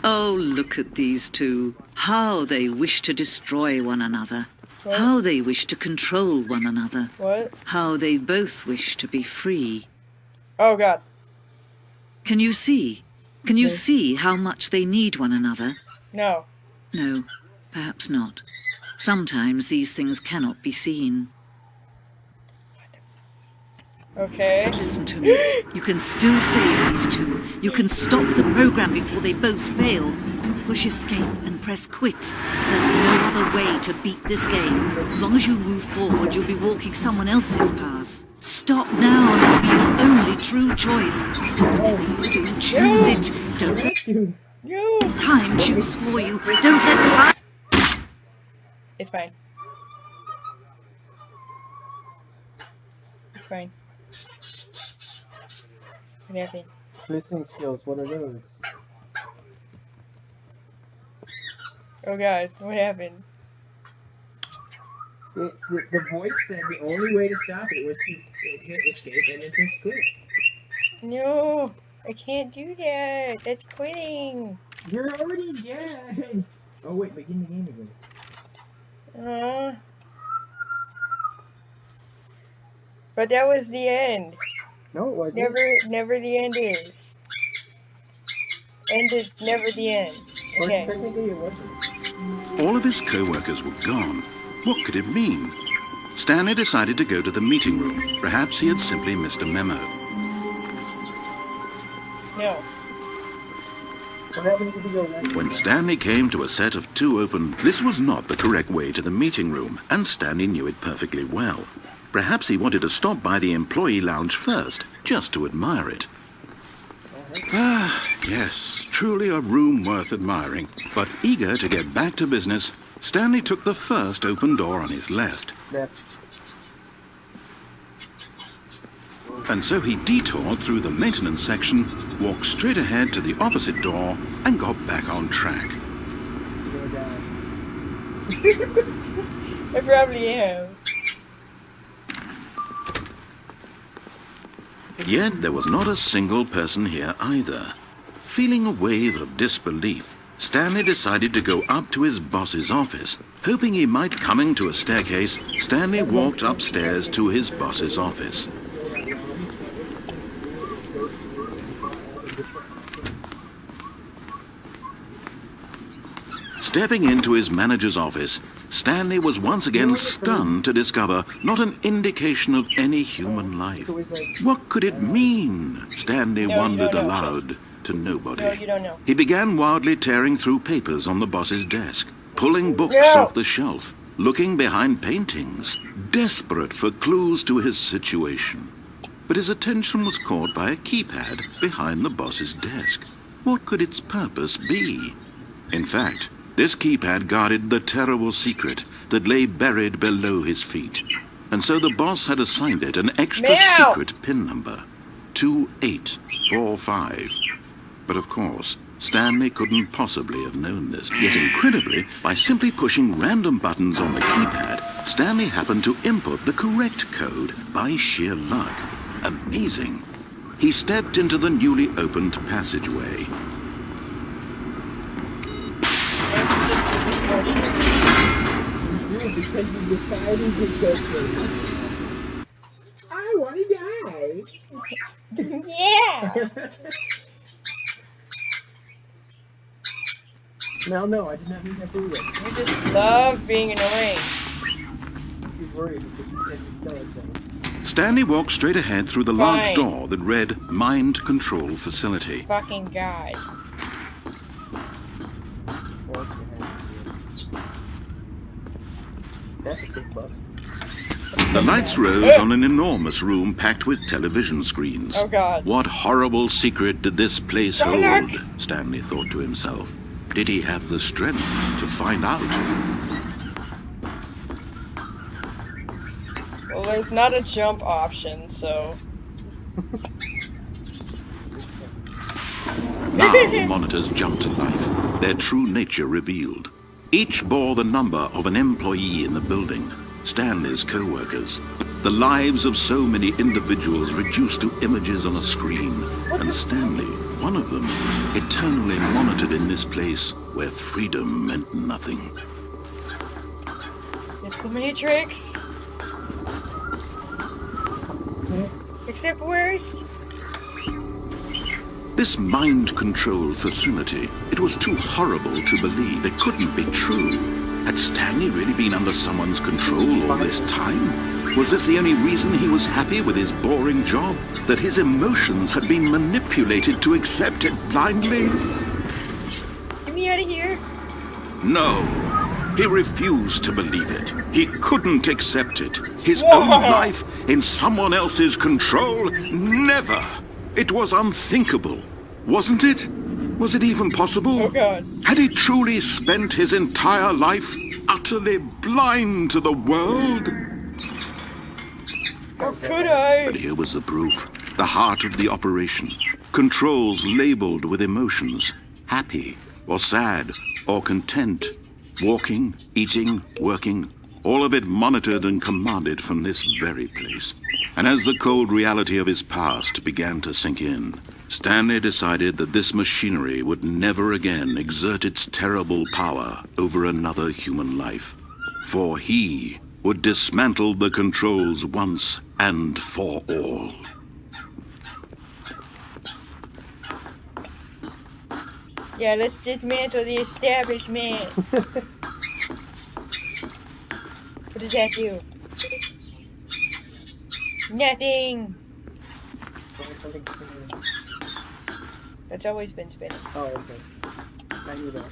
Oh, look at these two. How they wish to destroy one another. What? How they wish to control one another. What? How they both wish to be free. Oh, God. Can you see? Can you see how much they need one another? No. No, perhaps not. Sometimes these things cannot be seen. Okay. But listen to me. You can still save these two. You can stop the program before they both fail. Push escape and press quit. There's no other way to beat this game. As long as you move forward, you'll be walking someone else's path. Stop now and it'll be your only true choice. Whatever you do, choose it. Don't let time choose for you. Don't let time... It's fine. It's fine. What happened? Listening skills, what are those? Oh God, what happened? The voice said the only way to stop it was to hit escape and then press quit. No, I can't do that. That's quitting. You're already dead. Oh wait, begin the game again. But that was the end. No, it wasn't. Never the end is. End is never the end. Okay. Or technically it wasn't. All of his co-workers were gone. What could it mean? Stanley decided to go to the meeting room. Perhaps he had simply missed a memo. No. What happens if you go right? When Stanley came to a set of two open, this was not the correct way to the meeting room, and Stanley knew it perfectly well. Perhaps he wanted to stop by the employee lounge first, just to admire it. Ah, yes, truly a room worth admiring. But eager to get back to business, Stanley took the first open door on his left. And so he detoured through the maintenance section, walked straight ahead to the opposite door, and got back on track. I probably am. Yet there was not a single person here either. Feeling a wave of disbelief, Stanley decided to go up to his boss's office. Hoping he might coming to a staircase, Stanley walked upstairs to his boss's office. Stepping into his manager's office, Stanley was once again stunned to discover not an indication of any human life. What could it mean? Stanley wondered aloud to nobody. No, you don't know. He began wildly tearing through papers on the boss's desk, pulling books off the shelf, looking behind paintings, desperate for clues to his situation. But his attention was caught by a keypad behind the boss's desk. What could its purpose be? In fact, this keypad guarded the terrible secret that lay buried below his feet. And so the boss had assigned it an extra secret PIN number, 2845. But of course, Stanley couldn't possibly have known this. Yet incredibly, by simply pushing random buttons on the keypad, Stanley happened to input the correct code by sheer luck. Amazing. He stepped into the newly opened passageway. Because you decided to go I want to die. Yeah. No, I did not mean that for you. You just love being annoying. She's worried because you said you'd kill her. Stanley walked straight ahead through the large door that read Mind Control Facility. Fucking guy. That's a big bug. The lights rose on an enormous room packed with television screens. Oh God. What horrible secret did this place hold? Stanley thought to himself. Did he have the strength to find out? Well, there's not a jump option, so... Now the monitors jumped to life, their true nature revealed. Each bore the number of an employee in the building, Stanley's co-workers. The lives of so many individuals reduced to images on a screen. And Stanley, one of them, eternally monitored in this place where freedom meant nothing. There's so many tricks. Except worse. This mind-controlled facility, it was too horrible to believe. It couldn't be true. Had Stanley really been under someone's control all this time? Was this the only reason he was happy with his boring job? That his emotions had been manipulated to accept it blindly? Get me out of here. No. He refused to believe it. He couldn't accept it. His own life in someone else's control? Never. It was unthinkable, wasn't it? Was it even possible? Oh God. Had he truly spent his entire life utterly blind to the world? How could I? But here was the proof. The heart of the operation. Controls labeled with emotions. Happy, or sad, or content. Walking, eating, working. All of it monitored and commanded from this very place. And as the cold reality of his past began to sink in, Stanley decided that this machinery would never again exert its terrible power over another human life. For he would dismantle the controls once and for all. Yeah, let's dismantle the establishment. What does that do? Nothing. Something's spinning. That's always been spinning. Oh, okay. I knew that.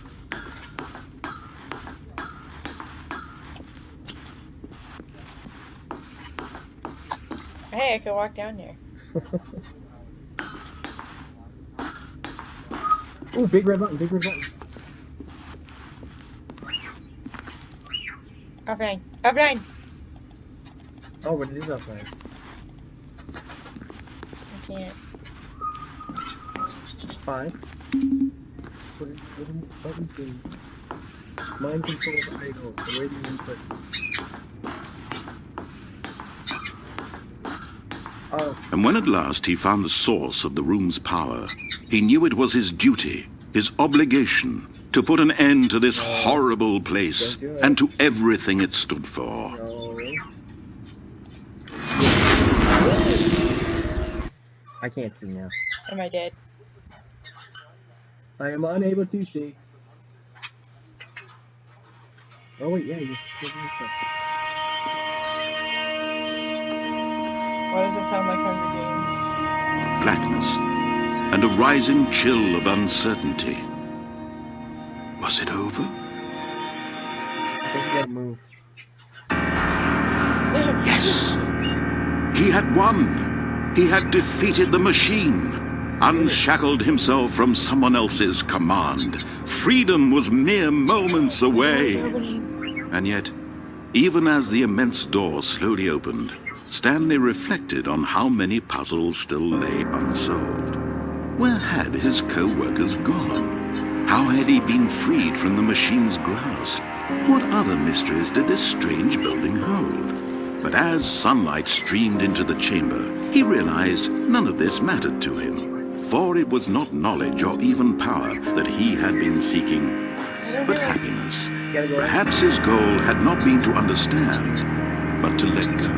Hey, I could walk down there. Ooh, big red button, big red button. Offline. Offline. Oh, but it is outside. I can't. 5. What is the mind control of idle? The radio input. Oh. And when at last he found the source of the room's power, he knew it was his duty, his obligation, to put an end to this horrible place and to everything it stood for. No. I can't see now. Am I dead? I am unable to see. Oh wait, yeah, you're doing stuff. Why does it sound like Hunger Games? Blackness and a rising chill of uncertainty. Was it over? I think you gotta move. Yes! He had won! He had defeated the machine, unshackled himself from someone else's command. Freedom was mere moments away. And yet, even as the immense door slowly opened, Stanley reflected on how many puzzles still lay unsolved. Where had his co-workers gone? How had he been freed from the machine's grasp? What other mysteries did this strange building hold? But as sunlight streamed into the chamber, he realized none of this mattered to him, for it was not knowledge or even power that he had been seeking, but happiness. Perhaps his goal had not been to understand, but to let go.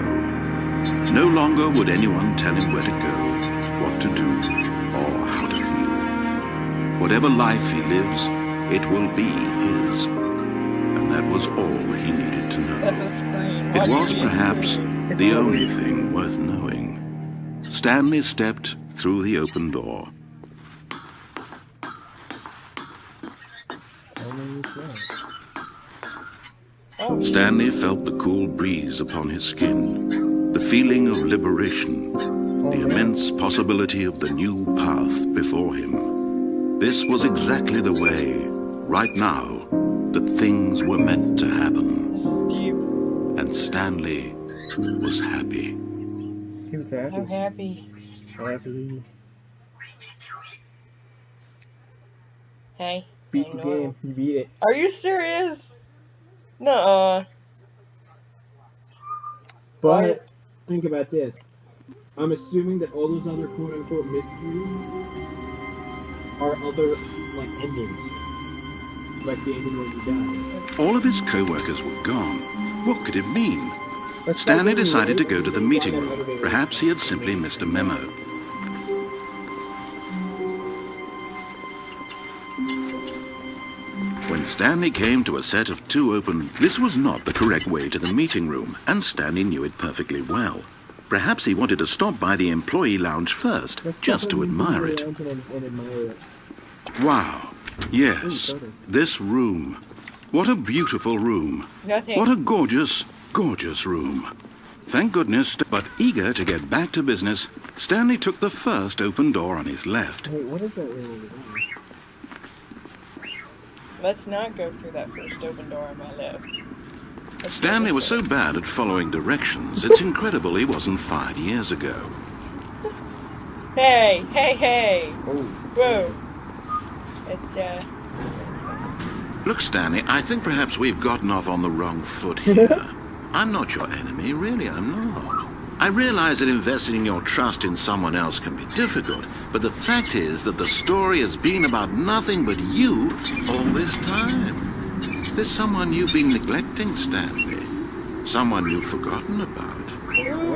No longer would anyone tell him where to go, what to do, or how to feel. Whatever life he lives, it will be his. And that was all he needed to know. That's a scream. It was perhaps the only thing worth knowing. Stanley stepped through the open door. Stanley felt the cool breeze upon his skin, the feeling of liberation, the immense possibility of the new path before him. This was exactly the way, right now, that things were meant to happen. And Stanley was happy. He was happy. I'm happy. Happy. Hey. Beat I the know. game. You beat it. Are you serious? Nuh-uh. But think about this. I'm assuming that all those other quote-unquote mysteries are other, like, endings. Like the ending where you die. All of his co-workers were gone. What could it mean? Let's Stanley start decided to getting go to the ready. meeting room. Perhaps he had simply missed a memo. When Stanley came to a set of 2 open, this was not the correct way to the meeting room, and Stanley knew it perfectly well. Perhaps he wanted to stop by the employee lounge first, Let's just to stop in the admire it. lounge and admire it. Wow. Yes, this room. What a beautiful room. Nothing. What a gorgeous, gorgeous room. Thank goodness, but eager to get back to business, Stanley took the first open door on his left. Wait, what is that room over there? Let's not go through that first open door on my left. Let's Stanley go was this so bad at following directions, it's incredible he wasn't fired years ago. way. Hey! Oh, Whoa. It's, Look, Stanley, I think perhaps we've gotten off on the wrong foot here. I'm not your enemy, really, I'm not. I realize that investing your trust in someone else can be difficult, but the fact is that the story has been about nothing but you all this time. There's someone you've been neglecting, Stanley. Someone you've forgotten about.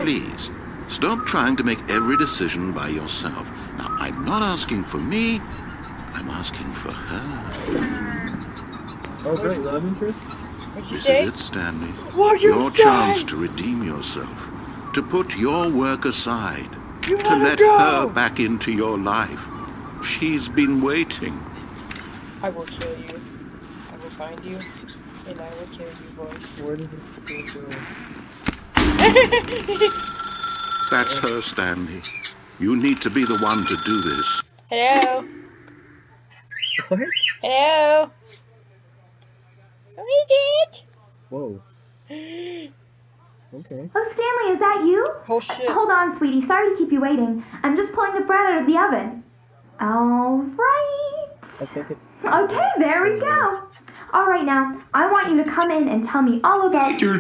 Please, stop trying to make every decision by yourself. Now, I'm not asking for me, I'm asking for her. oh great, love interest? what'd you This say? is it, Stanley. What'd you Your say? chance to redeem yourself. To put your work aside. You To wanna let go? her back into your life. She's been waiting. I will kill you. I will find you, and I will kill you, boys. Where does this go? That's her, Stanley. You need to be the one to do this. Hello? What? Hello? Who is it? Whoa. Okay. Oh, Stanley, is that you? Oh shit. Hold on, sweetie. Sorry to keep you waiting. I'm just pulling the bread out of the oven. All right. I think it's... Okay, there we go. All right, now, I want you to come in and tell me all about your...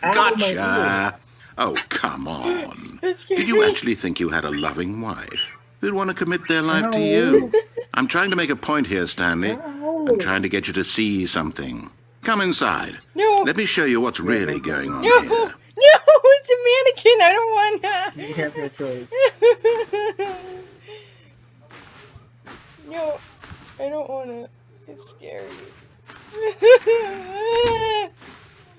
Gotcha! Oh, come on. It's Did you actually think you had a loving wife who'd want to commit their life to you? I'm trying to make a point here, Stanley. I'm trying to get you to see something. Come inside. No. Let me show you what's really going on No! here. No! It's a mannequin! I don't want that! You have no choice. No, I don't want it. It's scary.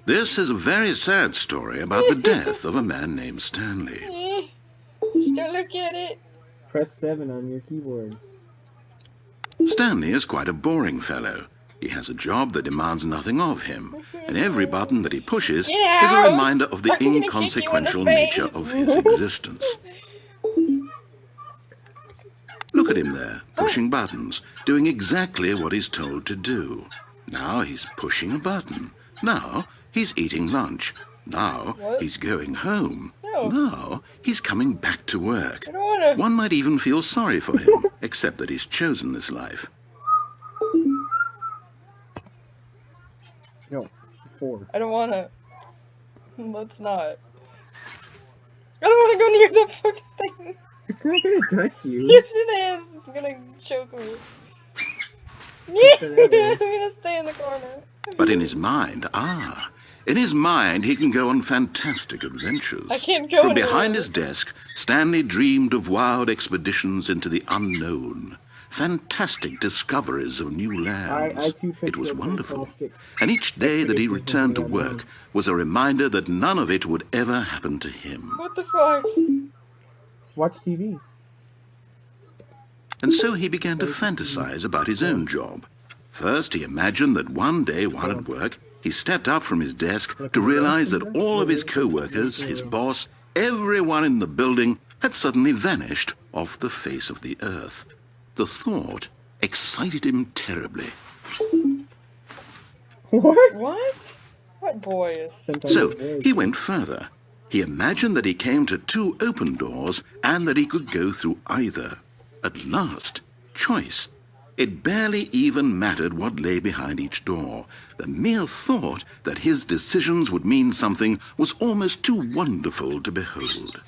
This is a very sad story about the death of a man named Stanley. Just don't look at it. Press 7 on your keyboard. Stanley is quite a boring fellow. He has a job that demands nothing of him, and every button that he pushes is a reminder of the I'm gonna kick you in the inconsequential face. nature of his existence. Look at him there, pushing buttons, doing exactly what he's told to do. Now he's pushing a button. Now he's eating lunch. Now What? he's going home. No. Now he's coming back to work. I don't wanna. One might even feel sorry for him, except that he's chosen this life. No, 4. I don't wanna. Let's not. I don't wanna go near the fucking thing. It's not gonna touch you. Yes, it is. It's gonna choke me. I'm gonna stay in the corner. But in his mind, in his mind he can go on fantastic adventures. I can't go From anywhere. behind his desk, Stanley dreamed of wild expeditions into the unknown. Fantastic discoveries of new land. I too It was picture wonderful. fantastic And each day that he expeditions returned to into the work unknown. was a reminder that none of it would ever happen to him. What the fuck? Watch TV. And so he began to fantasize about his own job. First, he imagined that one day while at work, he stepped up from his desk to realize that all of his co-workers, his boss, everyone in the building had suddenly vanished off the face of the earth. The thought excited him terribly. What? What? What boys? Sometimes So it is. he went further. He imagined that he came to 2 open doors and that he could go through either. At last, choice. It barely even mattered what lay behind each door. The mere thought that his decisions would mean something was almost too wonderful to behold.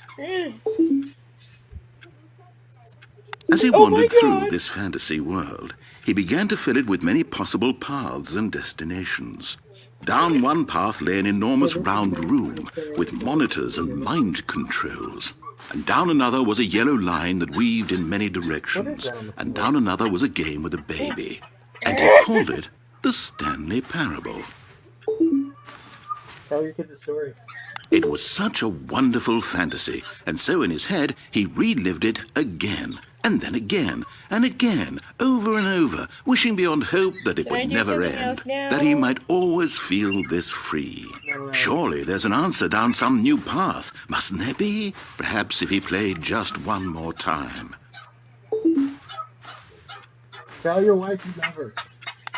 As he Oh my wandered through God. this fantasy world, he began to fill it with many possible paths and destinations. Down one path lay an enormous round room with monitors and mind controls. And down another was a yellow line that weaved in many directions. And down another was a game with a baby. And he called it the Stanley Parable. Tell your kids a story. It was such a wonderful fantasy, and so in his head he relived it again, and then again, and again, over and over, wishing beyond hope that it Can I would do never something end, else now? that he might always feel this free. Surely there's an answer down some new path, mustn't there be? Perhaps if he played just one more time. Tell your wife you love her.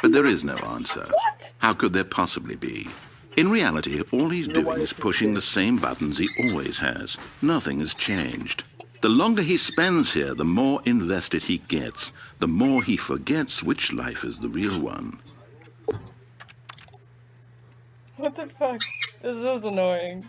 But there is no answer. What? How could there possibly be? In reality, all he's doing is pushing the same buttons he always has. Nothing has changed. The longer he spends here, the more invested he gets, the more he forgets which life is the real one. What the fuck? This is annoying.